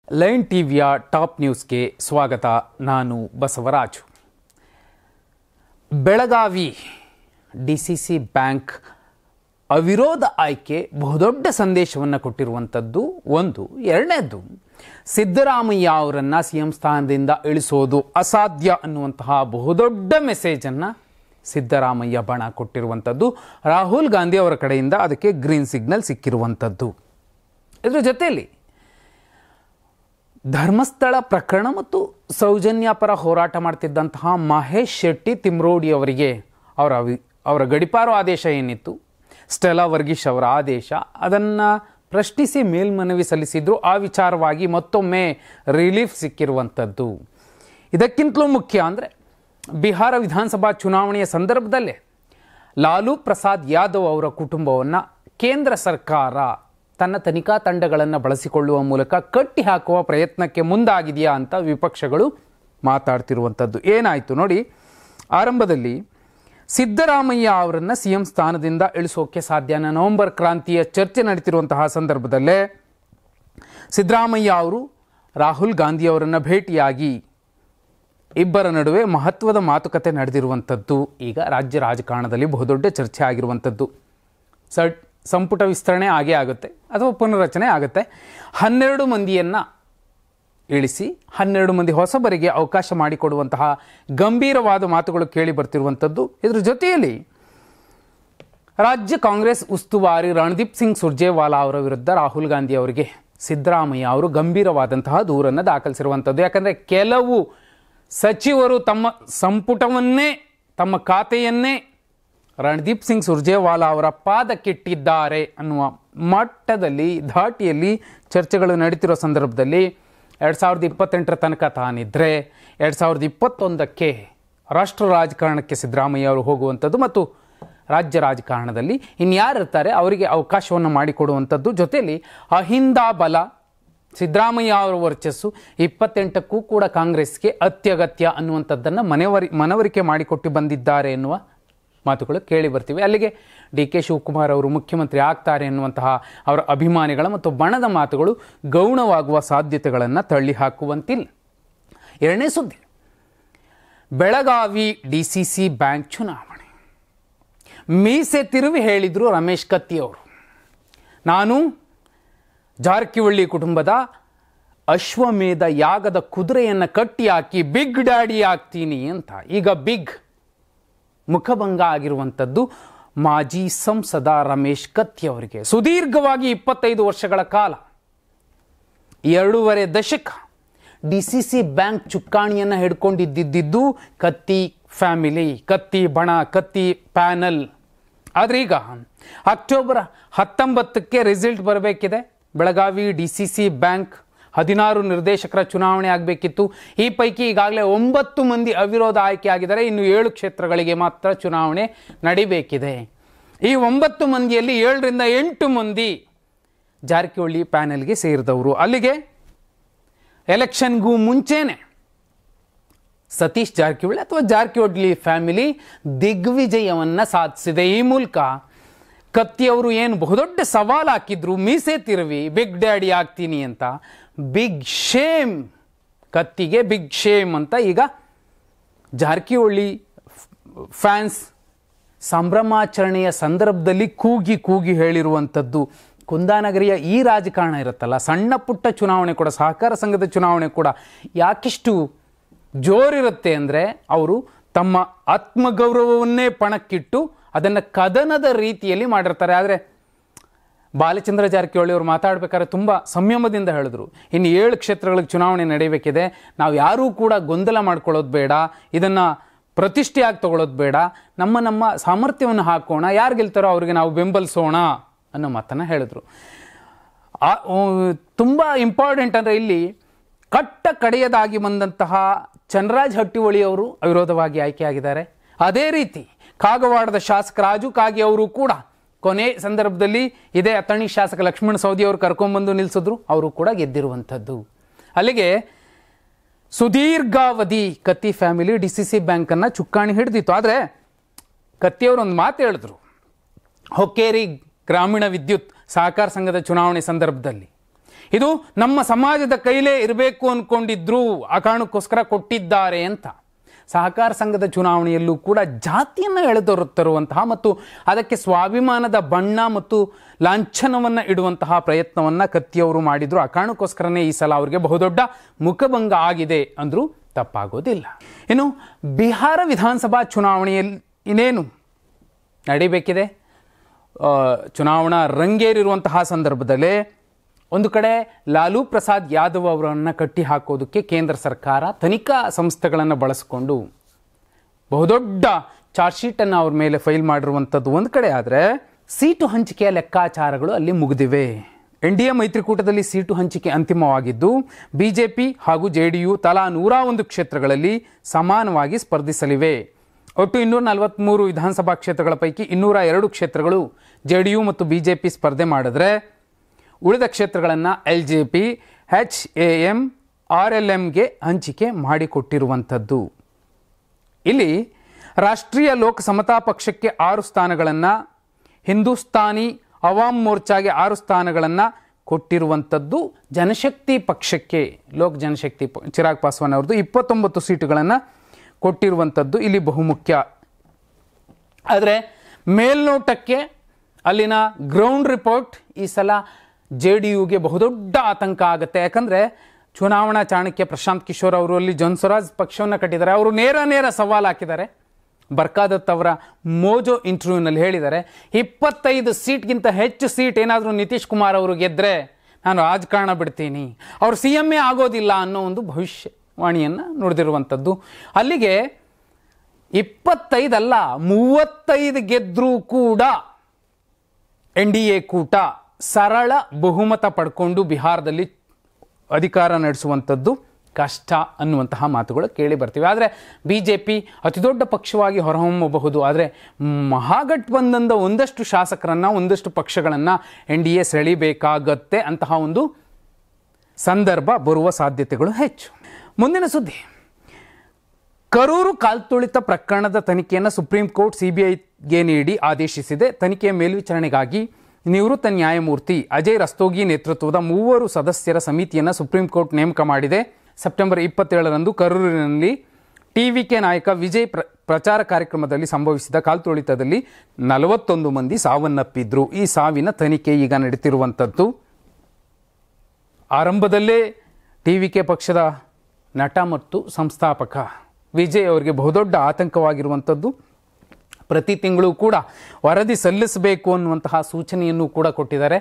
Line ಟಿವಿಯ top ನ್ಯೂಸ್ಗೆ ಸ್ವಾಗತ. ನಾನು ಬಸವರಾಜು. ಬೆಳಗಾವಿ ಡಿಸಿಸಿ ಬ್ಯಾಂಕ್ ಅವಿರೋಧ ಆಯ್ಕೆ ಬಹುದೊಡ್ಡ ಸಂದೇಶವನ್ನು ಕೊಟ್ಟಿರುವಂಥದ್ದು ಒಂದು. ಎರಡನೇದು, ಸಿದ್ದರಾಮಯ್ಯ ಅವರನ್ನು ಸಿಎಂ ಸ್ಥಾನದಿಂದ ಇಳಿಸೋದು ಅಸಾಧ್ಯ ಅನ್ನುವಂತಹ ಬಹುದೊಡ್ಡ ಮೆಸೇಜನ್ನು ಸಿದ್ದರಾಮಯ್ಯ ಬಣ ಕೊಟ್ಟಿರುವಂಥದ್ದು. ರಾಹುಲ್ ಗಾಂಧಿ ಅವರ ಕಡೆಯಿಂದ ಅದಕ್ಕೆ ಗ್ರೀನ್ ಸಿಗ್ನಲ್ ಸಿಕ್ಕಿರುವಂಥದ್ದು. ಇದರ ಜೊತೆಯಲ್ಲಿ ಧರ್ಮಸ್ಥಳ ಪ್ರಕರಣ ಮತ್ತು ಸೌಜನ್ಯ ಪರ ಹೋರಾಟ ಮಾಡ್ತಿದ್ದಂತಹ ಮಹೇಶ್ ಶೆಟ್ಟಿ ತಿಮ್ರೋಡಿ ಅವರಿಗೆ ಅವರ ಗಡಿಪಾರು ಆದೇಶ ಏನಿತ್ತು, ಸ್ಟೆಲಾ ವರ್ಗೀಶ್ ಅವರ ಆದೇಶ, ಅದನ್ನು ಪ್ರಶ್ನಿಸಿ ಮೇಲ್ಮನವಿ ಸಲ್ಲಿಸಿದ್ರು. ಆ ವಿಚಾರವಾಗಿ ಮತ್ತೊಮ್ಮೆ ರಿಲೀಫ್ ಸಿಕ್ಕಿರುವಂಥದ್ದು. ಇದಕ್ಕಿಂತಲೂ ಮುಖ್ಯ ಅಂದರೆ ಬಿಹಾರ ವಿಧಾನಸಭಾ ಚುನಾವಣೆಯ ಸಂದರ್ಭದಲ್ಲೇ ಲಾಲೂ ಪ್ರಸಾದ್ ಯಾದವ್ ಅವರ ಕುಟುಂಬವನ್ನು ಕೇಂದ್ರ ಸರ್ಕಾರ ತನ್ನ ತನಿಖಾ ತಂಡಗಳನ್ನು ಬಳಸಿಕೊಳ್ಳುವ ಮೂಲಕ ಕಟ್ಟಿ ಹಾಕುವ ಪ್ರಯತ್ನಕ್ಕೆ ಮುಂದಾಗಿದೆಯಾ ಅಂತ ವಿಪಕ್ಷಗಳು ಮಾತಾಡ್ತಿರುವಂಥದ್ದು. ಏನಾಯಿತು ನೋಡಿ, ಆರಂಭದಲ್ಲಿ ಸಿದ್ದರಾಮಯ್ಯ ಅವರನ್ನು ಸಿಎಂ ಸ್ಥಾನದಿಂದ ಇಳಿಸೋಕೆ ಸಾಧ್ಯನ ನವೆಂಬರ್ ಕ್ರಾಂತಿಯ ಚರ್ಚೆ ನಡೀತಿರುವಂತಹ ಸಂದರ್ಭದಲ್ಲೇ ಸಿದ್ದರಾಮಯ್ಯ ಅವರು ರಾಹುಲ್ ಗಾಂಧಿ ಅವರನ್ನು ಭೇಟಿಯಾಗಿ ಇಬ್ಬರ ನಡುವೆ ಮಹತ್ವದ ಮಾತುಕತೆ ನಡೆದಿರುವಂಥದ್ದು ಈಗ ರಾಜ್ಯ ರಾಜಕಾರಣದಲ್ಲಿ ಬಹುದೊಡ್ಡ ಚರ್ಚೆ ಆಗಿರುವಂಥದ್ದು. ಸಂಪುಟ ವಿಸ್ತರಣೆ ಆಗೇ ಆಗುತ್ತೆ ಅಥವಾ ಪುನರ್ರಚನೆ ಆಗುತ್ತೆ. 12 ಮಂದಿಯನ್ನು ಇಳಿಸಿ 12 ಮಂದಿ ಹೊಸಬರಿಗೆ ಅವಕಾಶ ಮಾಡಿಕೊಡುವಂತಹ ಗಂಭೀರವಾದ ಮಾತುಗಳು ಕೇಳಿ ಬರ್ತಿರುವಂಥದ್ದು. ಇದರ ಜೊತೆಯಲ್ಲಿ ರಾಜ್ಯ ಕಾಂಗ್ರೆಸ್ ಉಸ್ತುವಾರಿ ರಣದೀಪ್ ಸಿಂಗ್ ಸುರ್ಜೇವಾಲಾ ಅವರ ವಿರುದ್ಧ ರಾಹುಲ್ ಗಾಂಧಿ ಅವರಿಗೆ ಸಿದ್ದರಾಮಯ್ಯ ಅವರು ಗಂಭೀರವಾದಂತಹ ದೂರನ್ನು ದಾಖಲಿಸಿರುವಂಥದ್ದು. ಯಾಕಂದರೆ ಕೆಲವು ಸಚಿವರು ತಮ್ಮ ಸಂಪುಟವನ್ನೇ, ತಮ್ಮ ಖಾತೆಯನ್ನೇ ರಣದೀಪ್ ಸಿಂಗ್ ಸುರ್ಜೇವಾಲಾ ಅವರ ಪಾದಕ್ಕಿಟ್ಟಿದ್ದಾರೆ ಅನ್ನುವ ಮಟ್ಟದಲ್ಲಿ ಧಾಟಿಯಲ್ಲಿ ಚರ್ಚೆಗಳು ನಡೀತಿರೋ ಸಂದರ್ಭದಲ್ಲಿ 2028 ತನಕ ತಾನಿದ್ರೆ 2021ಕ್ಕೆ ರಾಷ್ಟ್ರ ರಾಜಕಾರಣಕ್ಕೆ ಸಿದ್ದರಾಮಯ್ಯ ಅವರು ಹೋಗುವಂಥದ್ದು ಮತ್ತು ರಾಜ್ಯ ರಾಜಕಾರಣದಲ್ಲಿ ಇನ್ಯಾರಿರ್ತಾರೆ ಅವರಿಗೆ ಅವಕಾಶವನ್ನು ಮಾಡಿಕೊಡುವಂಥದ್ದು. ಜೊತೆಯಲ್ಲಿ ಅಹಿಂದ ಬಲ ಸಿದ್ದರಾಮಯ್ಯ ಅವರ ವರ್ಚಸ್ಸು 28ಕ್ಕೂ ಕೂಡ ಕಾಂಗ್ರೆಸ್ಗೆ ಅತ್ಯಗತ್ಯ ಅನ್ನುವಂಥದ್ದನ್ನು ಮನವರಿಕೆ ಮಾಡಿಕೊಟ್ಟು ಬಂದಿದ್ದಾರೆ ಎನ್ನುವ ಮಾತುಗಳು ಕೇಳಿ ಬರ್ತಿವೆ. ಅಲ್ಲಿಗೆ DK ಶಿವಕುಮಾರ್ ಅವರು ಮುಖ್ಯಮಂತ್ರಿ ಆಗ್ತಾರೆ ಎನ್ನುವಂತಹ ಅವರ ಅಭಿಮಾನಿಗಳ ಮತ್ತು ಬಣದ ಮಾತುಗಳು ಗೌಣವಾಗುವ ಸಾಧ್ಯತೆಗಳನ್ನು ತಳ್ಳಿ ಹಾಕುವಂತಿಲ್ಲ. ಎರಡನೇ ಸುದ್ದಿ, ಬೆಳಗಾವಿ DCC ಬ್ಯಾಂಕ್ ಚುನಾವಣೆ. ಮೀಸೆ ತಿರುವಿ ಹೇಳಿದರು ರಮೇಶ್ ಕತ್ತಿ ಅವರು, ನಾನು ಜಾರಕಿಹೊಳಿ ಕುಟುಂಬದ ಅಶ್ವಮೇಧ ಯಾಗದ ಕುದುರೆಯನ್ನು ಕಟ್ಟಿ ಹಾಕಿ ಬಿಗ್ ಡ್ಯಾಡಿ ಆಗ್ತೀನಿ ಅಂತ. ಈಗ ಬಿಗ್ ಮುಖಭಂಗ ಆಗಿರುವಂಥದ್ದು ಮಾಜಿ ಸಂಸದ ರಮೇಶ್ ಕತ್ತಿ ಅವರಿಗೆ. ಸುದೀರ್ಘವಾಗಿ 25 ವರ್ಷಗಳ ಕಾಲ, 2.5 ದಶಕ DCC ಬ್ಯಾಂಕ್ ಚುಕ್ಕಾಣಿಯನ್ನು ಹಿಡ್ಕೊಂಡಿದ್ದು ಕತ್ತಿ ಫ್ಯಾಮಿಲಿ, ಕತ್ತಿ ಬಣ, ಕತ್ತಿ ಪ್ಯಾನಲ್. ಆದರೆ ಈಗ ಅಕ್ಟೋಬರ್ 19ಕ್ಕೆ ರಿಸಲ್ಟ್ ಬರಬೇಕಿದೆ. ಬೆಳಗಾವಿ DCC ಬ್ಯಾಂಕ್ 16 ನಿರ್ದೇಶಕರ ಚುನಾವಣೆ ಆಗಬೇಕಿತ್ತು. ಈ ಪೈಕಿ ಈಗಾಗಲೇ 9 ಮಂದಿ ಅವಿರೋಧ ಆಯ್ಕೆ ಆಗಿದ್ದಾರೆ. ಇನ್ನು 7 ಕ್ಷೇತ್ರಗಳಿಗೆ ಮಾತ್ರ ಚುನಾವಣೆ ನಡಿಬೇಕಿದೆ. ಈ 9 ಮಂದಿಯಲ್ಲಿ 7ರಿಂದ 8 ಮಂದಿ ಜಾರಕಿಹೊಳಿ ಪ್ಯಾನೆಲ್ಗೆ ಸೇರಿದವರು. ಅಲ್ಲಿಗೆ ಎಲೆಕ್ಷನ್ಗೂ ಮುಂಚೆನೆ ಸತೀಶ್ ಜಾರಕಿಹೊಳಿ ಅಥವಾ ಜಾರಕಿಹೊಳಿ ಫ್ಯಾಮಿಲಿ ದಿಗ್ವಿಜಯವನ್ನು ಸಾಧಿಸಿದೆ. ಈ ಮೂಲಕ ಕತ್ತಿಯವರು ಏನು ಬಹುದೊಡ್ಡ ಸವಾಲು ಹಾಕಿದ್ರು, ಮೀಸೆ ತಿರುವಿ ಬಿಗ್ ಡ್ಯಾಡಿ ಆಗ್ತೀನಿ ಅಂತ, ಬಿಗ್ ಶೇಮ್ ಕತ್ತಿಗೆ, ಬಿಗ್ ಶೇಮ್ ಅಂತ ಈಗ ಜಾರಕಿಹೊಳಿ ಫ್ಯಾನ್ಸ್ ಸಂಭ್ರಮಾಚರಣೆಯ ಸಂದರ್ಭದಲ್ಲಿ ಕೂಗಿ ಹೇಳಿರುವಂಥದ್ದು. ಕುಂದಾನಗರಿಯ ಈ ರಾಜಕಾರಣ ಇರುತ್ತಲ್ಲ, ಸಣ್ಣ ಪುಟ್ಟ ಚುನಾವಣೆ ಕೂಡ, ಸಹಕಾರ ಸಂಘದ ಚುನಾವಣೆ ಕೂಡ ಯಾಕಿಷ್ಟು ಜೋರಿರುತ್ತೆ ಅಂದರೆ ಅವರು ತಮ್ಮ ಆತ್ಮಗೌರವವನ್ನೇ ಪಣಕ್ಕಿಟ್ಟು ಅದನ್ನು ಕದನದ ರೀತಿಯಲ್ಲಿ ಮಾಡಿರ್ತಾರೆ. ಆದರೆ ಬಾಲಚಂದ್ರ ಜಾರಕಿಹೊಳಿ ಅವರು ಮಾತಾಡಬೇಕಾದ್ರೆ ತುಂಬ ಸಂಯಮದಿಂದ ಹೇಳಿದ್ರು, ಇನ್ನು 7 ಕ್ಷೇತ್ರಗಳಿಗೆ ಚುನಾವಣೆ ನಡೆಯಬೇಕಿದೆ, ನಾವು ಯಾರೂ ಕೂಡ ಗೊಂದಲ ಮಾಡ್ಕೊಳ್ಳೋದು ಬೇಡ, ಇದನ್ನು ಪ್ರತಿಷ್ಠೆಯಾಗಿ ತಗೊಳ್ಳೋದು ಬೇಡ, ನಮ್ಮ ಸಾಮರ್ಥ್ಯವನ್ನು ಹಾಕೋಣ, ಯಾರು ಗೆಲ್ತಾರೋ ಅವರಿಗೆ ನಾವು ಬೆಂಬಲಿಸೋಣ ಅನ್ನೋ ಮಾತನ್ನು ಹೇಳಿದ್ರು. ತುಂಬ ಇಂಪಾರ್ಟೆಂಟ್ ಅಂದರೆ ಇಲ್ಲಿ ಕಟ್ಟ ಕಡೆಯದಾಗಿ ಬಂದಂತಹ ಚನ್ನರಾಜ್ ಹಟ್ಟಿಹೊಳಿ ಅವರು ಅವಿರೋಧವಾಗಿ ಆಯ್ಕೆಯಾಗಿದ್ದಾರೆ. ಅದೇ ರೀತಿ ಕಾಗವಾಡದ ಶಾಸಕ ರಾಜು ಕಾಗೆ ಅವರು ಕೂಡ ಕೊನೆ ಸಂದರ್ಭದಲ್ಲಿ ಇದೇ ಅಥಣಿ ಶಾಸಕ ಲಕ್ಷ್ಮಣ ಸವದಿ ಅವರು ಕರ್ಕೊಂಡ್ಬಂದು ನಿಲ್ಲಿಸಿದ್ರು, ಅವರು ಕೂಡ ಗೆದ್ದಿರುವಂಥದ್ದು. ಅಲ್ಲಿಗೆ ಸುದೀರ್ಘಾವಧಿ ಕತ್ತಿ ಫ್ಯಾಮಿಲಿ DCC ಬ್ಯಾಂಕನ್ನು ಚುಕ್ಕಾಣಿ ಹಿಡಿದಿತ್ತು. ಆದರೆ ಕತ್ತಿಯವರು ಒಂದು ಮಾತು ಹೇಳಿದ್ರು, ಹೊಕ್ಕೇರಿ ಗ್ರಾಮೀಣ ವಿದ್ಯುತ್ ಸಹಕಾರ ಸಂಘದ ಚುನಾವಣೆ ಸಂದರ್ಭದಲ್ಲಿ ಇದು ನಮ್ಮ ಸಮಾಜದ ಕೈಲೇ ಇರಬೇಕು ಅಂದ್ಕೊಂಡಿದ್ರು, ಆ ಕಾರಣಕ್ಕೋಸ್ಕರ ಕೊಟ್ಟಿದ್ದಾರೆ ಅಂತ. ಸಹಕಾರ ಸಂಘದ ಚುನಾವಣೆಯಲ್ಲೂ ಕೂಡ ಜಾತಿಯನ್ನು ಎಳೆದೊರುತ್ತರುವಂತಹ ಮತ್ತು ಅದಕ್ಕೆ ಸ್ವಾಭಿಮಾನದ ಬಣ್ಣ ಮತ್ತು ಲಾಂಛನವನ್ನು ಇಡುವಂತಹ ಪ್ರಯತ್ನವನ್ನು ಕತ್ತಿಯವರು ಮಾಡಿದ್ರು. ಆ ಕಾರಣಕ್ಕೋಸ್ಕರನೇ ಈ ಸಲ ಅವರಿಗೆ ಬಹುದೊಡ್ಡ ಮುಖಭಂಗ ಆಗಿದೆ ಅಂದರೂ ತಪ್ಪಾಗೋದಿಲ್ಲ. ಇನ್ನು ಬಿಹಾರ ವಿಧಾನಸಭಾ ಚುನಾವಣೆಯಲ್ಲಿ ಇನ್ನೇನು ನಡೀಬೇಕಿದೆ. ಚುನಾವಣಾ ರಂಗೇರಿರುವಂತಹ ಸಂದರ್ಭದಲ್ಲೇ ಒಂದು ಕಡೆ ಲಾಲೂ ಪ್ರಸಾದ್ ಯಾದವ್ ಅವರನ್ನು ಕಟ್ಟಿ ಹಾಕೋದಕ್ಕೆ ಕೇಂದ್ರ ಸರ್ಕಾರ ತನಿಖಾ ಸಂಸ್ಥೆಗಳನ್ನು ಬಳಸಿಕೊಂಡು ಬಹುದೊಡ್ಡ ಚಾರ್ಜ್ ಶೀಟನ್ನು ಅವ್ರ ಮೇಲೆ ಫೈಲ್ ಮಾಡಿರುವಂಥದ್ದು ಒಂದು ಕಡೆ ಆದರೆ, ಸೀಟು ಹಂಚಿಕೆಯ ಲೆಕ್ಕಾಚಾರಗಳು ಅಲ್ಲಿ ಮುಗಿದಿವೆ. NDA ಮೈತ್ರಿಕೂಟದಲ್ಲಿ ಸೀಟು ಹಂಚಿಕೆ ಅಂತಿಮವಾಗಿದ್ದು BJP ಹಾಗೂ JDU ತಲಾ 101 ಕ್ಷೇತ್ರಗಳಲ್ಲಿ ಸಮಾನವಾಗಿ ಸ್ಪರ್ಧಿಸಲಿವೆ. ಒಟ್ಟು 243 ವಿಧಾನಸಭಾ ಕ್ಷೇತ್ರಗಳ ಪೈಕಿ 202 ಕ್ಷೇತ್ರಗಳು JDU ಮತ್ತು BJP ಸ್ಪರ್ಧೆ ಮಾಡಿದ್ರೆ, ಉಳಿದ ಕ್ಷೇತ್ರಗಳನ್ನು LJP, HAM, RLMಗೆ ಹಂಚಿಕೆ ಮಾಡಿಕೊಟ್ಟಿರುವಂಥದ್ದು. ಇಲ್ಲಿ ರಾಷ್ಟ್ರೀಯ ಲೋಕ ಸಮತಾ ಪಕ್ಷಕ್ಕೆ 6 ಸ್ಥಾನಗಳನ್ನು, ಹಿಂದೂಸ್ತಾನಿ ಅವಾಮ್ ಮೋರ್ಚಾಗೆ 6 ಸ್ಥಾನಗಳನ್ನು ಕೊಟ್ಟಿರುವಂಥದ್ದು. ಜನಶಕ್ತಿ ಪಕ್ಷಕ್ಕೆ, ಲೋಕ್ ಜನಶಕ್ತಿ ಚಿರಾಗ್ ಪಾಸ್ವಾನ್ ಅವ್ರದ್ದು 29 ಸೀಟುಗಳನ್ನು ಕೊಟ್ಟಿರುವಂಥದ್ದು ಇಲ್ಲಿ ಬಹುಮುಖ್ಯ. ಆದರೆ ಮೇಲ್ನೋಟಕ್ಕೆ ಅಲ್ಲಿನ ಗ್ರೌಂಡ್ ರಿಪೋರ್ಟ್ ಈ ಸಲ JDUಗೆ ಬಹುದೊಡ್ಡ ಆತಂಕ ಆಗುತ್ತೆ. ಯಾಕಂದರೆ ಚುನಾವಣಾ ಚಾಣಕ್ಯ ಪ್ರಶಾಂತ್ ಕಿಶೋರ್ ಅವರು ಅಲ್ಲಿ ಜನ್ಸ್ವರಾಜ್ ಪಕ್ಷವನ್ನು ಕಟ್ಟಿದ್ದಾರೆ. ಅವರು ನೇರ ಸವಾಲು ಹಾಕಿದ್ದಾರೆ. ಬರ್ಕಾದತ್ ಅವರ ಮೋಜೋ ಇಂಟರ್ವ್ಯೂನಲ್ಲಿ ಹೇಳಿದ್ದಾರೆ, 25 ಸೀಟ್ಗಿಂತ ಹೆಚ್ಚು ಸೀಟ್ ಏನಾದರೂ ನಿತೀಶ್ ಕುಮಾರ್ ಅವರು ಗೆದ್ದರೆ ನಾನು ರಾಜಕಾರಣ ಬಿಡ್ತೀನಿ, ಅವರು CM ಆಗೋದಿಲ್ಲ ಅನ್ನೋ ಒಂದು ಭವಿಷ್ಯವಾಣಿಯನ್ನು ನುಡಿದಿರುವಂಥದ್ದು. ಅಲ್ಲಿಗೆ 25 ಅಲ್ಲ 35 ಗೆದ್ದರೂ ಕೂಡ NDA ಕೂಟ ಸರಳ ಬಹುಮತ ಪಡ್ಕೊಂಡು ಬಿಹಾರದಲ್ಲಿ ಅಧಿಕಾರ ನಡೆಸುವಂಥದ್ದು ಕಷ್ಟ ಅನ್ನುವಂತಹ ಮಾತುಗಳು ಕೇಳಿ ಬರ್ತಿವೆ. ಆದರೆ BJP ಅತಿ ದೊಡ್ಡ ಪಕ್ಷವಾಗಿ ಹೊರಹೊಮ್ಮಬಹುದು. ಆದರೆ ಮಹಾಗಠಬಂಧನದ ಒಂದಷ್ಟು ಶಾಸಕರನ್ನು, ಒಂದಷ್ಟು ಪಕ್ಷಗಳನ್ನು NDA ಸೆಳಿಬೇಕಾಗತ್ತೆ. ಅಂತಹ ಒಂದು ಸಂದರ್ಭ ಬರುವ ಸಾಧ್ಯತೆಗಳು ಹೆಚ್ಚು. ಮುಂದಿನ ಸುದ್ದಿ, ಕರೂರು ಕಾಲ್ತುಳಿತ ಪ್ರಕರಣದ ತನಿಖೆಯನ್ನು ಸುಪ್ರೀಂ ಕೋರ್ಟ್ CBIಗೆ ನೀಡಿ ಆದೇಶಿಸಿದೆ. ತನಿಖೆಯ ಮೇಲ್ವಿಚಾರಣೆಗಾಗಿ ನಿವೃತ್ತ ನ್ಯಾಯಮೂರ್ತಿ ಅಜಯ್ ರಸ್ತೋಗಿ ನೇತೃತ್ವದ 3 ಸದಸ್ಯರ ಸಮಿತಿಯನ್ನು ಸುಪ್ರೀಂ ಕೋರ್ಟ್ ನೇಮಕ ಮಾಡಿದೆ. ಸೆಪ್ಟೆಂಬರ್ 27ರಂದು ಕರೂರಿನಲ್ಲಿ TVK ನಾಯಕ ವಿಜಯ್ ಪ್ರಚಾರ ಕಾರ್ಯಕ್ರಮದಲ್ಲಿ ಸಂಭವಿಸಿದ ಕಾಲ್ತುಳಿತದಲ್ಲಿ 41 ಮಂದಿ ಸಾವನ್ನಪ್ಪಿದ್ರು. ಈ ಸಾವಿನ ತನಿಖೆ ಈಗ ನಡೀತಿರುವಂಥದ್ದು. ಆರಂಭದಲ್ಲೇ TVK ಪಕ್ಷದ ನಟ ಮತ್ತು ಸಂಸ್ಥಾಪಕ ವಿಜಯ್ ಅವರಿಗೆ ಬಹುದೊಡ್ಡ ಆತಂಕವಾಗಿರುವಂಥದ್ದು. ಪ್ರತಿ ತಿಂಗಳು ಕೂಡ ವರದಿ ಸಲ್ಲಿಸಬೇಕು ಅನ್ನುವಂತಹ ಸೂಚನೆಯನ್ನು ಕೂಡ ಕೊಟ್ಟಿದ್ದಾರೆ.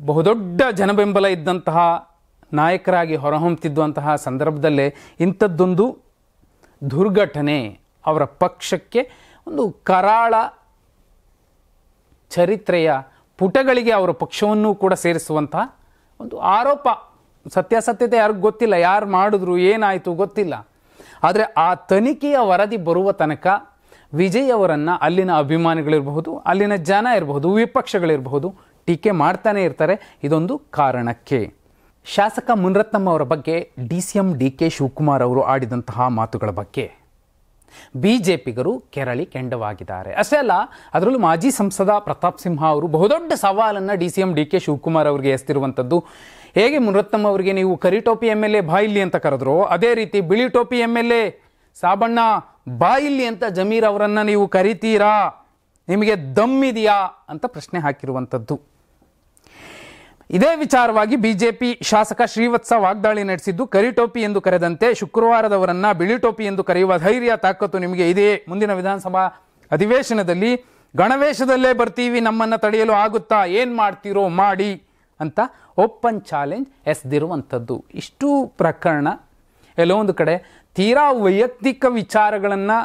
ಬಹುದೊಡ್ಡ ಜನಬೆಂಬಲ ಇದ್ದಂತಹ ನಾಯಕರಾಗಿ ಹೊರಹೊಮ್ಮುತ್ತಿದ್ದಂತಹ ಸಂದರ್ಭದಲ್ಲೇ ಇಂಥದ್ದೊಂದು ದುರ್ಘಟನೆ ಅವರ ಪಕ್ಷಕ್ಕೆ ಒಂದು ಕರಾಳ ಚರಿತ್ರೆಯ ಪುಟಗಳಿಗೆ ಅವರ ಪಕ್ಷವನ್ನು ಕೂಡ ಸೇರಿಸುವಂತಹ ಒಂದು ಆರೋಪ. ಸತ್ಯಾಸತ್ಯತೆ ಯಾರಿಗೂ ಗೊತ್ತಿಲ್ಲ, ಯಾರು ಮಾಡಿದ್ರು ಏನಾಯಿತು ಗೊತ್ತಿಲ್ಲ. ಆದರೆ ಆ ತನಿಖೆಯ ವರದಿ ಬರುವ ತನಕ ವಿಜಯ್ ಅವರನ್ನು ಅಲ್ಲಿನ ಅಭಿಮಾನಿಗಳಿರಬಹುದು, ಅಲ್ಲಿನ ಜನ ಇರಬಹುದು, ವಿಪಕ್ಷಗಳಿರಬಹುದು ಟೀಕೆ ಮಾಡ್ತಾನೆ ಇರ್ತಾರೆ. ಇದೊಂದು ಕಾರಣಕ್ಕೆ. ಶಾಸಕ ಮುನಿರತ್ನಂ ಅವರ ಬಗ್ಗೆ DCM DK ಶಿವಕುಮಾರ್ ಅವರು ಆಡಿದಂತಹ ಮಾತುಗಳ ಬಗ್ಗೆ BJPಗರು ಕೆರಳಿ ಕೆಂಡವಾಗಿದ್ದಾರೆ. ಅಷ್ಟೇ ಅಲ್ಲ, ಅದರಲ್ಲೂ ಮಾಜಿ ಸಂಸದ ಪ್ರತಾಪ್ ಸಿಂಹ ಅವರು ಬಹುದೊಡ್ಡ ಸವಾಲನ್ನು DCM DK ಶಿವಕುಮಾರ್ ಅವರಿಗೆ ಎಸ್ತಿರುವಂಥದ್ದು. ಹೇಗೆ ಮುನಿರತ್ನಂ ಅವರಿಗೆ ನೀವು ಕರಿಟೋಪಿ MLA ಬಾಯಿಲ್ಲಿ ಅಂತ ಕರೆದ್ರು, ಅದೇ ರೀತಿ ಬಿಳಿ ಟೋಪಿ MLA ಸಾಬಣ್ಣ ಬಾಯಿಲ್ಲಿ ಅಂತ ಜಮೀರ್ ಅವರನ್ನು ನೀವು ಕರಿತೀರಾ, ನಿಮಗೆ ದಮ್ಮಿದೆಯಾ ಅಂತ ಪ್ರಶ್ನೆ ಹಾಕಿರುವಂಥದ್ದು. ಇದೇ ವಿಚಾರವಾಗಿ BJP ಶಾಸಕ ಶ್ರೀವತ್ಸ ವಾಗ್ದಾಳಿ ನಡೆಸಿದ್ದು, ಕರಿಟೋಪಿ ಎಂದು ಕರೆದಂತೆ ಶುಕ್ರವಾರದವರನ್ನ ಬಿಳಿ ಟೋಪಿ ಎಂದು ಕರೆಯುವ ಧೈರ್ಯ ತಾಕತ್ತು ನಿಮಗೆ ಇದೆಯೇ? ಮುಂದಿನ ವಿಧಾನಸಭಾ ಅಧಿವೇಶನದಲ್ಲಿ ಗಣವೇಶದಲ್ಲೇ ಬರ್ತೀವಿ, ನಮ್ಮನ್ನು ತಡೆಯಲು ಆಗುತ್ತಾ? ಏನು ಮಾಡ್ತೀರೋ ಮಾಡಿ ಅಂತ ಓಪನ್ ಚಾಲೆಂಜ್ ಎಸೆದಿರುವಂಥದ್ದು. ಇಷ್ಟು ಪ್ರಕರಣ ಎಲ್ಲೋ ಒಂದು ಕಡೆ ತೀರಾ ವೈಯಕ್ತಿಕ ವಿಚಾರಗಳನ್ನು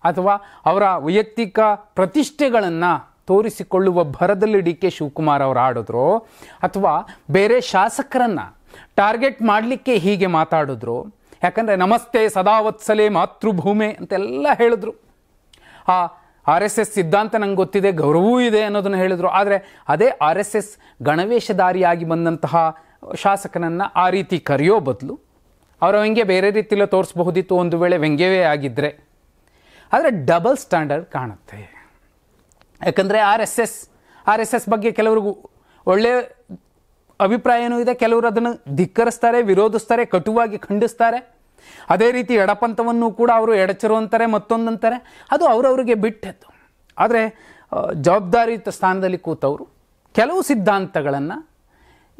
ಅಥವಾ ಅವರ ವೈಯಕ್ತಿಕ ಪ್ರತಿಷ್ಠೆಗಳನ್ನು ತೋರಿಸಿಕೊಳ್ಳುವ ಭರದಲ್ಲಿ DK ಶಿವಕುಮಾರ್ ಅವರು ಆಡಿದ್ರು, ಅಥವಾ ಬೇರೆ ಶಾಸಕರನ್ನು ಟಾರ್ಗೆಟ್ ಮಾಡಲಿಕ್ಕೆ ಹೀಗೆ ಮಾತಾಡಿದ್ರು. ಯಾಕಂದರೆ ನಮಸ್ತೆ ಸದಾವತ್ಸಲೆ ಮಾತೃಭೂಮಿ ಅಂತೆಲ್ಲ ಹೇಳಿದ್ರು. ಆ RSS ಸಿದ್ಧಾಂತ ನಂಗೆ ಗೊತ್ತಿದೆ, ಗೌರವವೂ ಇದೆ ಅನ್ನೋದನ್ನು ಹೇಳಿದ್ರು. ಆದರೆ ಅದೇ RSS ಗಣವೇಶಧಾರಿಯಾಗಿ ಬಂದಂತಹ ಶಾಸಕನನ್ನು ಆ ರೀತಿ ಕರೆಯೋ ಬದಲು ಅವರ ವ್ಯಂಗ್ಯ ಬೇರೆ ರೀತಿಯಲ್ಲಿ ತೋರಿಸಬಹುದಿತ್ತು, ಒಂದು ವೇಳೆ ವ್ಯಂಗ್ಯವೇ ಆಗಿದ್ದರೆ. ಆದರೆ ಡಬಲ್ ಸ್ಟ್ಯಾಂಡರ್ಡ್ ಕಾಣುತ್ತೆ. ಯಾಕಂದರೆ RSS ಬಗ್ಗೆ ಕೆಲವರಿಗೂ ಒಳ್ಳೆಯ ಅಭಿಪ್ರಾಯನೂ ಇದೆ. ಕೆಲವರು ಅದನ್ನು ಧಿಕ್ಕರಿಸ್ತಾರೆ, ವಿರೋಧಿಸ್ತಾರೆ, ಕಟುವಾಗಿ ಖಂಡಿಸ್ತಾರೆ. ಅದೇ ರೀತಿ ಎಡಪಂಥವನ್ನು ಕೂಡ ಅವರು ಎಡಚರು ಅಂತಾರೆ, ಮತ್ತೊಂದಂತಾರೆ. ಅದು ಅವರವರಿಗೆ ಬಿಟ್ಟದ್ದು. ಆದರೆ ಜವಾಬ್ದಾರಿಯುತ ಸ್ಥಾನದಲ್ಲಿ ಕೂತವರು ಕೆಲವು ಸಿದ್ಧಾಂತಗಳನ್ನು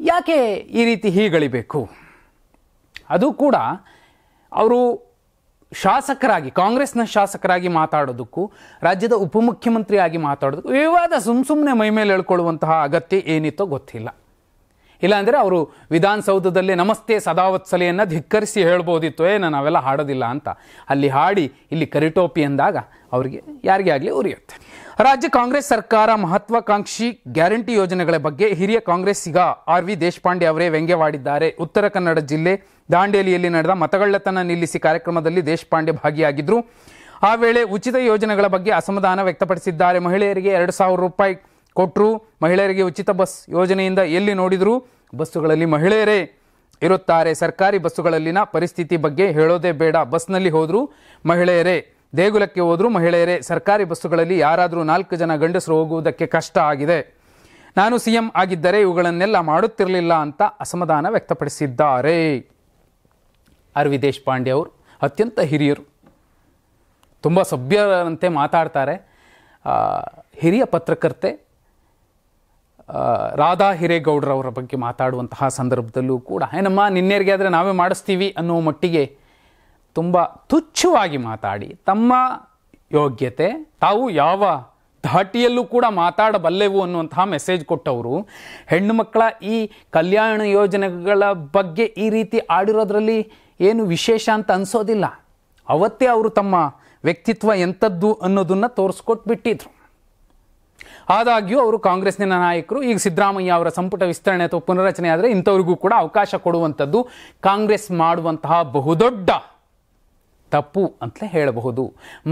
ಯಾಕೆ ಈ ರೀತಿ ಹೀಗಳಿಬೇಕು? ಅದು ಕೂಡ ಅವರು ಶಾಸಕರಾಗಿ, ಕಾಂಗ್ರೆಸ್ನ ಶಾಸಕರಾಗಿ ಮಾತಾಡೋದಕ್ಕೂ ರಾಜ್ಯದ ಉಪಮುಖ್ಯಮಂತ್ರಿಯಾಗಿ ಮಾತಾಡೋದಕ್ಕೂ ವಿವಾದ ಸುಮ್ಮನೆ ಮೈ ಮೇಲೆ ಹೇಳ್ಕೊಳ್ಳುವಂತಹ ಅಗತ್ಯ ಏನಿತ್ತೋ ಗೊತ್ತಿಲ್ಲ. ಇಲ್ಲಾಂದರೆ ಅವರು ವಿಧಾನಸೌಧದಲ್ಲಿ ನಮಸ್ತೆ ಸದಾವತ್ಸಲೆಯನ್ನು ಧಿಕ್ಕರಿಸಿ ಹೇಳ್ಬೋದಿತ್ತು, ನಾವೆಲ್ಲ ಹಾಡೋದಿಲ್ಲ ಅಂತ. ಅಲ್ಲಿ ಹಾಡಿ ಇಲ್ಲಿ ಕರಿಟೋಪಿ ಅಂದಾಗ ಅವರಿಗೆ ಯಾರಿಗೇ ಆಗಲಿ ಉರಿಯುತ್ತೆ. ರಾಜ್ಯ ಕಾಂಗ್ರೆಸ್ ಸರ್ಕಾರ ಮಹತ್ವಾಕಾಂಕ್ಷಿ ಗ್ಯಾರಂಟಿ ಯೋಜನೆಗಳ ಬಗ್ಗೆ ಹಿರಿಯ ಕಾಂಗ್ರೆಸ್ಸಿಗ RV ದೇಶಪಾಂಡೆ ಅವರೇ ವ್ಯಂಗ್ಯವಾಡಿದ್ದಾರೆ. ಉತ್ತರ ಕನ್ನಡ ಜಿಲ್ಲೆ ದಾಂಡೇಲಿಯಲ್ಲಿ ನಡೆದ ಮತಗಳ್ಳತನ ನಿಲ್ಲಿಸಿ ಕಾರ್ಯಕ್ರಮದಲ್ಲಿ ದೇಶಪಾಂಡೆ ಭಾಗಿಯಾಗಿದ್ದರು. ಆ ವೇಳೆ ಉಚಿತ ಯೋಜನೆಗಳ ಬಗ್ಗೆ ಅಸಮಾಧಾನ ವ್ಯಕ್ತಪಡಿಸಿದ್ದಾರೆ. ಮಹಿಳೆಯರಿಗೆ 2,000 ರೂಪಾಯಿ ಕೊಟ್ಟರು. ಮಹಿಳೆಯರಿಗೆ ಉಚಿತ ಬಸ್ ಯೋಜನೆಯಿಂದ ಎಲ್ಲಿ ನೋಡಿದರೂ ಬಸ್ಸುಗಳಲ್ಲಿ ಮಹಿಳೆಯರೇ ಇರುತ್ತಾರೆ. ಸರ್ಕಾರಿ ಬಸ್ಸುಗಳಲ್ಲಿನ ಪರಿಸ್ಥಿತಿ ಬಗ್ಗೆ ಹೇಳೋದೇ ಬೇಡ. ಬಸ್ನಲ್ಲಿ ಹೋದರೂ ಮಹಿಳೆಯರೇ, ದೇಗುಲಕ್ಕೆ ಹೋದರೂ ಮಹಿಳೆಯರೇ. ಸರ್ಕಾರಿ ಬಸ್ಸುಗಳಲ್ಲಿ ಯಾರಾದರೂ 4 ಜನ ಗಂಡಸರು ಹೋಗುವುದಕ್ಕೆ ಕಷ್ಟ ಆಗಿದೆ. ನಾನು CM ಆಗಿದ್ದರೆ ಇವುಗಳನ್ನೆಲ್ಲ ಮಾಡುತ್ತಿರಲಿಲ್ಲ ಅಂತ ಅಸಮಾಧಾನ ವ್ಯಕ್ತಪಡಿಸಿದ್ದಾರೆ. RV ದೇಶಪಾಂಡೆ ಅವರು ಅತ್ಯಂತ ಹಿರಿಯರು, ತುಂಬ ಸಭ್ಯರಂತೆ ಮಾತಾಡ್ತಾರೆ. ಹಿರಿಯ ಪತ್ರಕರ್ತೆ ರಾಧಾ ಹಿರೇಗೌಡರವರ ಬಗ್ಗೆ ಮಾತಾಡುವಂತಹ ಸಂದರ್ಭದಲ್ಲೂ ಕೂಡ ಏನಮ್ಮ ನಿನ್ನೆರಿಗೆ ಆದರೆ ನಾವೇ ಮಾಡಿಸ್ತೀವಿ ಅನ್ನೋ ಮಟ್ಟಿಗೆ ತುಂಬ ತುಚ್ಛವಾಗಿ ಮಾತಾಡಿ, ತಮ್ಮ ಯೋಗ್ಯತೆ, ತಾವು ಯಾವ ಧಾಟಿಯಲ್ಲೂ ಕೂಡ ಮಾತಾಡಬಲ್ಲೆವು ಅನ್ನುವಂತಹ ಮೆಸೇಜ್ ಕೊಟ್ಟವರು ಹೆಣ್ಣು ಮಕ್ಕಳ ಈ ಕಲ್ಯಾಣ ಯೋಜನೆಗಳ ಬಗ್ಗೆ ಈ ರೀತಿ ಆಡಿರೋದ್ರಲ್ಲಿ ಏನು ವಿಶೇಷ ಅಂತ ಅನಿಸೋದಿಲ್ಲ. ಅವತ್ತೇ ಅವರು ತಮ್ಮ ವ್ಯಕ್ತಿತ್ವ ಎಂಥದ್ದು ಅನ್ನೋದನ್ನು ತೋರಿಸ್ಕೊಟ್ಬಿಟ್ಟಿದ್ರು. ಆದಾಗ್ಯೂ ಅವರು ಕಾಂಗ್ರೆಸ್ನ ನಾಯಕರು. ಈಗ ಸಿದ್ದರಾಮಯ್ಯ ಅವರ ಸಂಪುಟ ವಿಸ್ತರಣೆ ಅಥವಾ ಪುನರಚನೆ ಆದರೆ ಇಂಥವ್ರಿಗೂ ಕೂಡ ಅವಕಾಶ ಕೊಡುವಂಥದ್ದು ಕಾಂಗ್ರೆಸ್ ಮಾಡುವಂತಹ ಬಹುದೊಡ್ಡ ತಪ್ಪು ಅಂತಲೇ ಹೇಳಬಹುದು.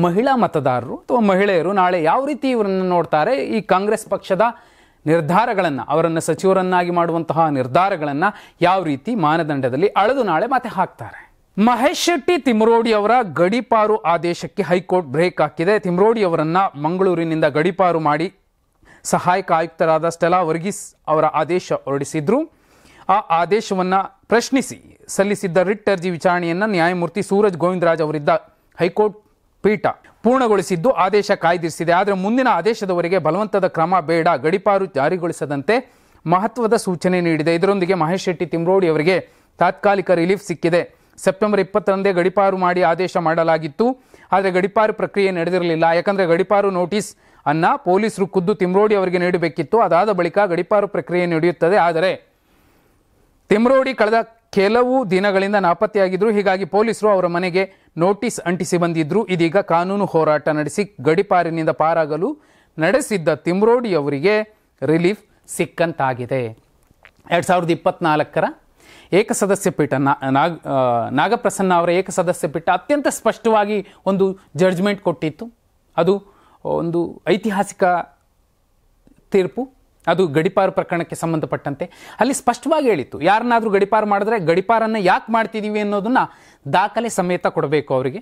ಮಹಿಳಾ ಮತದಾರರು ಅಥವಾ ಮಹಿಳೆಯರು ನಾಳೆ ಯಾವ ರೀತಿ ಇವರನ್ನು ನೋಡ್ತಾರೆ, ಈ ಕಾಂಗ್ರೆಸ್ ಪಕ್ಷದ ನಿರ್ಧಾರಗಳನ್ನು, ಅವರನ್ನು ಸಚಿವರನ್ನಾಗಿ ಮಾಡುವಂತಹ ನಿರ್ಧಾರಗಳನ್ನು ಯಾವ ರೀತಿ ಮಾನದಂಡದಲ್ಲಿ ಅಳೆದು ನಾಳೆ ಮತ್ತೆ ಹಾಕ್ತಾರೆ. ಮಹೇಶ್ ಶೆಟ್ಟಿ ತಿಮ್ರೋಡಿ ಅವರ ಗಡೀಪಾರು ಆದೇಶಕ್ಕೆ ಹೈಕೋರ್ಟ್ ಬ್ರೇಕ್ ಹಾಕಿದೆ. ತಿಮ್ರೋಡಿ ಅವರನ್ನ ಮಂಗಳೂರಿನಿಂದ ಗಡೀಪಾರು ಮಾಡಿ ಸಹಾಯಕ ಆಯುಕ್ತರಾದ ಸ್ಟೆಲಾ ವರ್ಗೀಸ್ ಅವರ ಆದೇಶ ಹೊರಡಿಸಿದ್ರು. ಆ ಆದೇಶವನ್ನು ಪ್ರಶ್ನಿಸಿ ಸಲ್ಲಿಸಿದ್ದ ರಿಟ್ ಅರ್ಜಿ ವಿಚಾರಣೆಯನ್ನು ನ್ಯಾಯಮೂರ್ತಿ ಸೂರಜ್ ಗೋವಿಂದರಾಜ್ ಅವರಿದ್ದ ಹೈಕೋರ್ಟ್ ಪೀಠ ಪೂರ್ಣಗೊಳಿಸಿದ್ದು ಆದೇಶ ಕಾಯ್ದಿರಿಸಿದೆ. ಆದರೆ ಮುಂದಿನ ಆದೇಶದವರೆಗೆ ಬಲವಂತದ ಕ್ರಮ ಬೇಡ, ಗಡೀಪಾರು ಜಾರಿಗೊಳಿಸದಂತೆ ಮಹತ್ವದ ಸೂಚನೆ ನೀಡಿದೆ. ಇದರೊಂದಿಗೆ ಮಹೇಶ್ ಶೆಟ್ಟಿ ತಿಮ್ರೋಡಿ ಅವರಿಗೆ ತಾತ್ಕಾಲಿಕ ರಿಲೀಫ್ ಸಿಕ್ಕಿದೆ. ಸೆಪ್ಟೆಂಬರ್ 20ರಂದೇ ಗಡೀಪಾರು ಮಾಡಿ ಆದೇಶ ಮಾಡಲಾಗಿತ್ತು. ಆದರೆ ಗಡೀಪಾರು ಪ್ರಕ್ರಿಯೆ ನಡೆದಿರಲಿಲ್ಲ. ಯಾಕಂದರೆ ಗಡೀಪಾರು ನೋಟಿಸ್ ಅನ್ನ ಪೊಲೀಸರು ಖುದ್ದು ತಿಮ್ರೋಡಿ ಅವರಿಗೆ ನೀಡಬೇಕಿತ್ತು. ಅದಾದ ಬಳಿಕ ಗಡೀಪಾರು ಪ್ರಕ್ರಿಯೆ ನಡೆಯುತ್ತದೆ. ಆದರೆ ತಿಮ್ರೋಡಿ ಕಳೆದ ಕೆಲವು ದಿನಗಳಿಂದ ನಾಪತ್ತೆಯಾಗಿದ್ರು. ಹೀಗಾಗಿ ಪೊಲೀಸರು ಅವರ ಮನೆಗೆ ನೋಟಿಸ್ ಅಂಟಿಸಿ ಬಂದಿದ್ರು. ಇದೀಗ ಕಾನೂನು ಹೋರಾಟ ನಡೆಸಿ ಗಡೀಪಾರಿನಿಂದ ಪಾರಾಗಲು ನಡೆಸಿದ್ದ ತಿಮ್ರೋಡಿ ಅವರಿಗೆ ರಿಲೀಫ್ ಸಿಕ್ಕಂತಾಗಿದೆ. 2024ರ ಏಕಸದಸ್ಯ ಪೀಠ ನಾಗಪ್ರಸನ್ನ ಅವರ ಏಕಸದಸ್ಯ ಪೀಠ ಅತ್ಯಂತ ಸ್ಪಷ್ಟವಾಗಿ ಒಂದು ಜಡ್ಜ್ಮೆಂಟ್ ಕೊಟ್ಟಿತ್ತು. ಅದು ಒಂದು ಐತಿಹಾಸಿಕ ತೀರ್ಪು. ಅದು ಗಡೀಪಾರು ಪ್ರಕರಣಕ್ಕೆ ಸಂಬಂಧಪಟ್ಟಂತೆ ಅಲ್ಲಿ ಸ್ಪಷ್ಟವಾಗಿ ಹೇಳಿತ್ತು, ಯಾರನ್ನಾದರೂ ಗಡೀಪಾರು ಮಾಡಿದ್ರೆ ಗಡೀಪಾರನ್ನು ಯಾಕೆ ಮಾಡ್ತಿದ್ದೀವಿ ಅನ್ನೋದನ್ನು ದಾಖಲೆ ಸಮೇತ ಕೊಡಬೇಕು, ಅವರಿಗೆ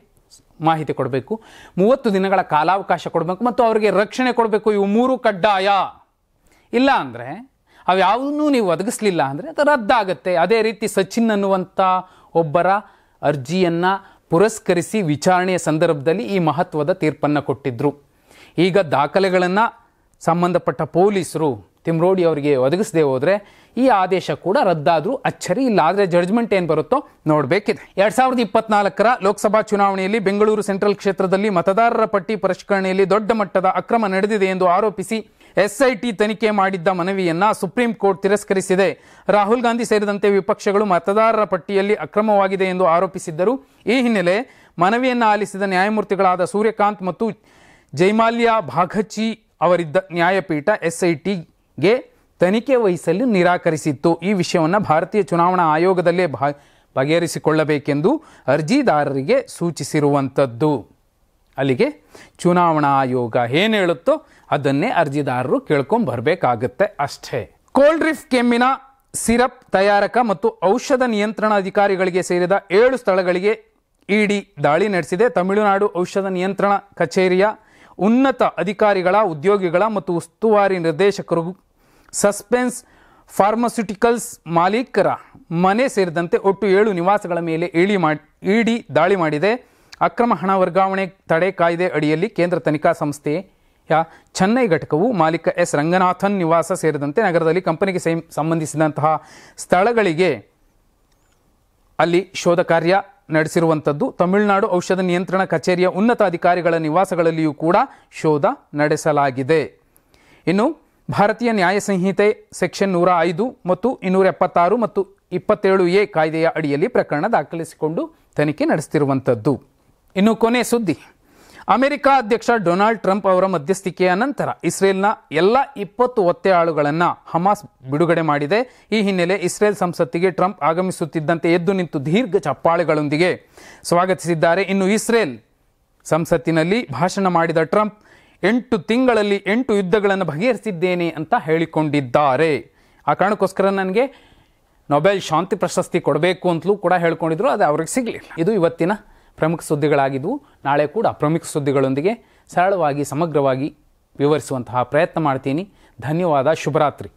ಮಾಹಿತಿ ಕೊಡಬೇಕು, 30 ದಿನಗಳ ಕಾಲಾವಕಾಶ ಕೊಡಬೇಕು ಮತ್ತು ಅವರಿಗೆ ರಕ್ಷಣೆ ಕೊಡಬೇಕು. ಇವು 3 ಕಡ್ಡಾಯ. ಇಲ್ಲ ಅಂದರೆ ಅವ್ಯಾವನ್ನೂ ನೀವು ಒದಗಿಸ್ಲಿಲ್ಲ ಅಂದರೆ ಅದು ರದ್ದಾಗುತ್ತೆ. ಅದೇ ರೀತಿ ಸಚಿನ್ ಅನ್ನುವಂಥ ಒಬ್ಬರ ಅರ್ಜಿಯನ್ನು ಪುರಸ್ಕರಿಸಿ ವಿಚಾರಣೆಯ ಸಂದರ್ಭದಲ್ಲಿ ಈ ಮಹತ್ವದ ತೀರ್ಪನ್ನು ಕೊಟ್ಟಿದ್ದರು. ಈಗ ದಾಖಲೆಗಳನ್ನು ಸಂಬಂಧಪಟ್ಟ ಪೊಲೀಸರು ತಿಮ್ರೋಡಿ ಅವರಿಗೆ ಒದಗಿಸದೆ ಹೋದರೆ ಈ ಆದೇಶ ಕೂಡ ರದ್ದಾದರೂ ಅಚ್ಚರಿ ಇಲ್ಲ. ಆದರೆ ಜಡ್ಜ್ಮೆಂಟ್ ಏನು ಬರುತ್ತೋ ನೋಡಬೇಕಿದೆ. 2024ರ ಲೋಕಸಭಾ ಚುನಾವಣೆಯಲ್ಲಿ ಬೆಂಗಳೂರು ಸೆಂಟ್ರಲ್ ಕ್ಷೇತ್ರದಲ್ಲಿ ಮತದಾರರ ಪಟ್ಟಿ ಪರಿಷ್ಕರಣೆಯಲ್ಲಿ ದೊಡ್ಡ ಮಟ್ಟದ ಅಕ್ರಮ ನಡೆದಿದೆ ಎಂದು ಆರೋಪಿಸಿ SIT ತನಿಖೆ ಮಾಡಿದ್ದ ಮನವಿಯನ್ನ ಸುಪ್ರೀಂ ಕೋರ್ಟ್ ತಿರಸ್ಕರಿಸಿದೆ. ರಾಹುಲ್ ಗಾಂಧಿ ಸೇರಿದಂತೆ ವಿಪಕ್ಷಗಳು ಮತದಾರರ ಪಟ್ಟಿಯಲ್ಲಿ ಅಕ್ರಮವಾಗಿದೆ ಎಂದು ಆರೋಪಿಸಿದ್ದರು. ಈ ಹಿನ್ನೆಲೆ ಮನವಿಯನ್ನು ಆಲಿಸಿದ ನ್ಯಾಯಮೂರ್ತಿಗಳಾದ ಸೂರ್ಯಕಾಂತ್ ಮತ್ತು ಜೈಮಾಲ್ಯಾ ಬಾಘಚಿ ಅವರಿದ್ದ ನ್ಯಾಯಪೀಠ SITಗೆ ತನಿಖೆ ವಹಿಸಲು ನಿರಾಕರಿಸಿತ್ತು. ಈ ವಿಷಯವನ್ನು ಭಾರತೀಯ ಚುನಾವಣಾ ಆಯೋಗದಲ್ಲೇ ಬಗೆಹರಿಸಿಕೊಳ್ಳಬೇಕೆಂದು ಅರ್ಜಿದಾರರಿಗೆ ಸೂಚಿಸಿರುವಂಥದ್ದು. ಅಲ್ಲಿಗೆ ಚುನಾವಣಾ ಆಯೋಗ ಏನು ಹೇಳುತ್ತೋ ಅದನ್ನೇ ಅರ್ಜಿದಾರರು ಕೇಳ್ಕೊಂಬರ್ಬೇಕಾಗತ್ತೆ ಅಷ್ಟೇ. ಕೋಲ್ಡ್ ರಿಫ್ ಕೆಮ್ಮಿನ ಸಿರಪ್ ತಯಾರಕ ಮತ್ತು ಔಷಧ ನಿಯಂತ್ರಣ ಅಧಿಕಾರಿಗಳಿಗೆ ಸೇರಿದ 7 ಸ್ಥಳಗಳಿಗೆ ಇಡಿ ದಾಳಿ ನಡೆಸಿದೆ. ತಮಿಳುನಾಡು ಔಷಧ ನಿಯಂತ್ರಣ ಕಚೇರಿಯ ಉನ್ನತ ಅಧಿಕಾರಿಗಳ, ಉದ್ಯೋಗಿಗಳ ಮತ್ತು ಉಸ್ತುವಾರಿ ನಿರ್ದೇಶಕರು ಸಸ್ಪೆನ್ಸ್ ಫಾರ್ಮಾಸ್ಯೂಟಿಕಲ್ಸ್ ಮಾಲೀಕರ ಮನೆ ಸೇರಿದಂತೆ ಒಟ್ಟು 7 ನಿವಾಸಗಳ ಮೇಲೆ ಇಡಿ ದಾಳಿ ಮಾಡಿದೆ. ಅಕ್ರಮ ಹಣ ವರ್ಗಾವಣೆ ತಡೆ ಕಾಯ್ದೆ ಅಡಿಯಲ್ಲಿ ಕೇಂದ್ರ ತನಿಖಾ ಸಂಸ್ಥೆಯ ಚೆನ್ನೈ ಘಟಕವು ಮಾಲೀಕ ಎಸ್ ರಂಗನಾಥನ್ ನಿವಾಸ ಸೇರಿದಂತೆ ನಗರದಲ್ಲಿ ಕಂಪನಿಗೆ ಸಂಬಂಧಿಸಿದಂತಹ ಸ್ಥಳಗಳಿಗೆ ಅಲ್ಲಿ ಶೋಧ ಕಾರ್ಯ ನಡೆಸಿರುವಂಥದ್ದು. ತಮಿಳುನಾಡು ಔಷಧ ನಿಯಂತ್ರಣ ಕಚೇರಿಯ ಉನ್ನತ ಅಧಿಕಾರಿಗಳ ನಿವಾಸಗಳಲ್ಲಿಯೂ ಕೂಡ ಶೋಧ ನಡೆಸಲಾಗಿದೆ. ಇನ್ನು ಭಾರತೀಯ ನ್ಯಾಯ ಸಂಹಿತೆ ಸೆಕ್ಷನ್ 105 ಮತ್ತು 276 ಮತ್ತು 27A ಕಾಯ್ದೆಯ ಅಡಿಯಲ್ಲಿ ಪ್ರಕರಣ ದಾಖಲಿಸಿಕೊಂಡು ತನಿಖೆ ನಡೆಸುತ್ತಿರುವಂಥದ್ದು. ಇನ್ನು ಕೊನೆ ಸುದ್ದಿ, ಅಮೆರಿಕ ಅಧ್ಯಕ್ಷ ಡೊನಾಲ್ಡ್ ಟ್ರಂಪ್ ಅವರ ಮಧ್ಯಸ್ಥಿಕೆಯ ನಂತರ ಇಸ್ರೇಲ್ನ ಎಲ್ಲ 20 ಒತ್ತೆಯಾಳುಗಳನ್ನು ಹಮಾಸ್ ಬಿಡುಗಡೆ ಮಾಡಿದೆ. ಈ ಹಿನ್ನೆಲೆ ಇಸ್ರೇಲ್ ಸಂಸತ್ತಿಗೆ ಟ್ರಂಪ್ ಆಗಮಿಸುತ್ತಿದ್ದಂತೆ ಎದ್ದು ನಿಂತು ದೀರ್ಘ ಚಪ್ಪಾಳೆಗಳೊಂದಿಗೆ ಸ್ವಾಗತಿಸಿದ್ದಾರೆ. ಇನ್ನು ಇಸ್ರೇಲ್ ಸಂಸತ್ತಿನಲ್ಲಿ ಭಾಷಣ ಮಾಡಿದ ಟ್ರಂಪ್ 8 ತಿಂಗಳಲ್ಲಿ 8 ಯುದ್ಧಗಳನ್ನು ಬಗೆಹರಿಸಿದ್ದೇನೆ ಅಂತ ಹೇಳಿಕೊಂಡಿದ್ದಾರೆ. ಆ ಕಾರಣಕ್ಕೋಸ್ಕರ ನನಗೆ ನೊಬೆಲ್ ಶಾಂತಿ ಪ್ರಶಸ್ತಿ ಕೊಡಬೇಕು ಅಂತಲೂ ಕೂಡ ಹೇಳ್ಕೊಂಡಿದ್ರು, ಅದು ಅವ್ರಿಗೆ ಸಿಗಲಿಲ್ಲ. ಇದು ಇವತ್ತಿನ ಪ್ರಮುಖ ಸುದ್ದಿಗಳಾಗಿದ್ವು. ನಾಳೆ ಕೂಡ ಪ್ರಮುಖ ಸುದ್ದಿಗಳೊಂದಿಗೆ ಸರಳವಾಗಿ ಸಮಗ್ರವಾಗಿ ವಿವರಿಸುವಂತಹ ಪ್ರಯತ್ನ ಮಾಡ್ತೀನಿ. ಧನ್ಯವಾದ. ಶುಭರಾತ್ರಿ.